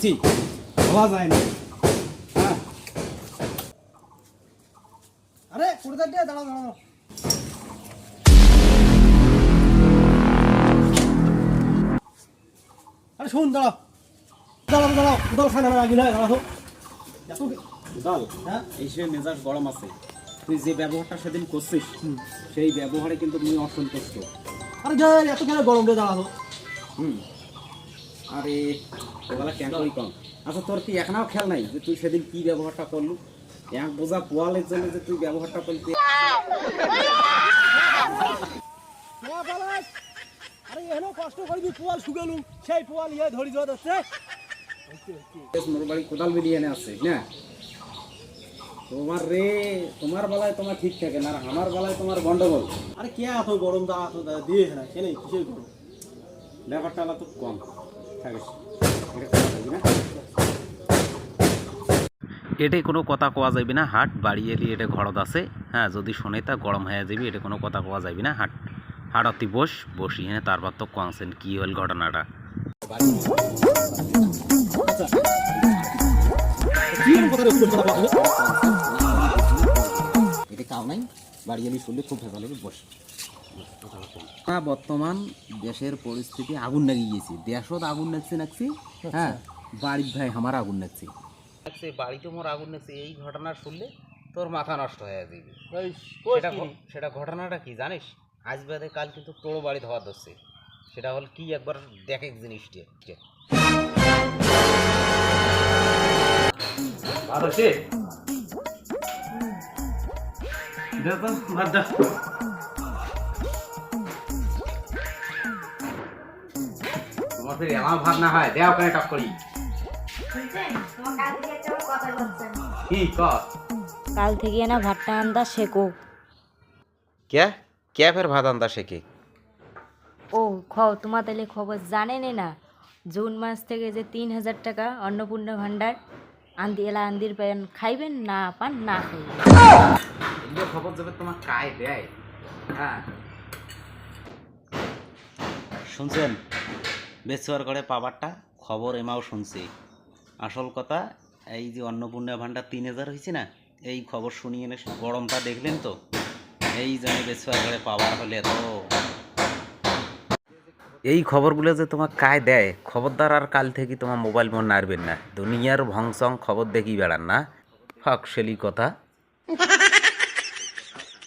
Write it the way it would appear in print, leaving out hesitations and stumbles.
জি ভাবা যায় না। হ্যাঁ আরে কুড়িদার দিয়ে দাঁড়াও দাঁড়াও। আরে শুন দাঁড়াও দাঁড়াও দাঁড়াও দাঁড়াও খানা না গিলা দাঁড়াও। দল হ্যাঁ এই সে মেজাজ গরম আছে, তুই যে ব্যবহারটা সেদিন করছিস সেই ব্যবহারে কিন্তু তুমি অসন্তুষ্ট। আরে যাই এত কেন গরম দিয়ে দাঁড়াও। আরে ওগুলা কেন করি কম। আচ্ছা তোর কি এখনও খেয়াল নাই যে তুই সেদিন কি ব্যবহারটা করলু? এক বোঝা পোয়ালের জন্য যে তুই ব্যবহারটা করলি। আরে এখনো কষ্ট করবি পোয়াল শুকালু সেই পোয়াল ইয়ে ধরি জোর আছে। মোর বাড়ি কোদাল বেরিয়ে এনে আসছিস না? তোমার রে তোমার বেলায় তোমার ঠিক থাকে না, আর আমার বেলায় তোমার গন্ডগোল। আরে কে এত গরম দা এত দিয়ে না কেন কিসের গরম? ব্যাপারটা আলাদা তো কম থাকিস, এটা কথা বলবি না। এটাই কোনো কথা কোয়া যাইবি না, হাট বাড়ি এলি এটা ঘরত আছে। হ্যাঁ যদি শোনে তা গরম হয়ে যাবি, এটা কোনো কথা কোয়া যাইবি না। হাট হাটতি বসি হ্যাঁ, তারপর তো কনসেন্ট কি হল ঘটনাটা। এটা কাউ নাই, বাড়ি এলি শুনলে খুব ভেজাল হবে, বস। বর্তমান দেশের পরিস্থিতি আগুন লাগিয়ে গিয়েছে, দেশত আগুন নাকছি। হ্যাঁ বাড়ির ভাই আমার আগুন নাকছি, বাড়িতে মোর আগুন নেছে, এই ঘটনা শুনলে তোর মাথা নষ্ট হয়ে যাবে। সেটা ঘটনাটা কি জানিস? আজ বাদে কাল কিন্তু তোর বাড়ি ধোয়া ধরছে। সেটা হল কি একবার দেখে জিনিসটা ভালো সে তোমার ফের আমার ভাব না হয় দেওয়া ওখানে টক করি কি কর। কাল থেকে না ভাতটা আন্দা শেখো। কে কে ফের ভাত আনতা শেখে? ও তোমার তাহলে খবর জানেন না? জুন মাস থেকে যে 3000 টাকা অন্নপূর্ণা ভান্ডার আন্দির পান খাইবেন না পান না খাইবেন। এগুলো খবর যাবে তোমার কায় দেয়। হ্যাঁ শুনছেন বেচুয়ার করে পাবারটা খবর এমাও শুনছি। আসল কথা এই যে অন্নপূর্ণা ভান্ডার 3000 হয়েছে না, এই খবর শুনিয়ে এনে গরমটা দেখলেন তো, এই জন্য বেচুয়ার করে পাওয়ার হলে তো এই খবরগুলো যে তোমার কায় দেয়, খবরদার আর কাল থেকে তোমার মোবাইল মন নাড়বেন না। দুনিয়ার ভংসং খবর দেখি বেড়ান না, ফকশেলি কথা।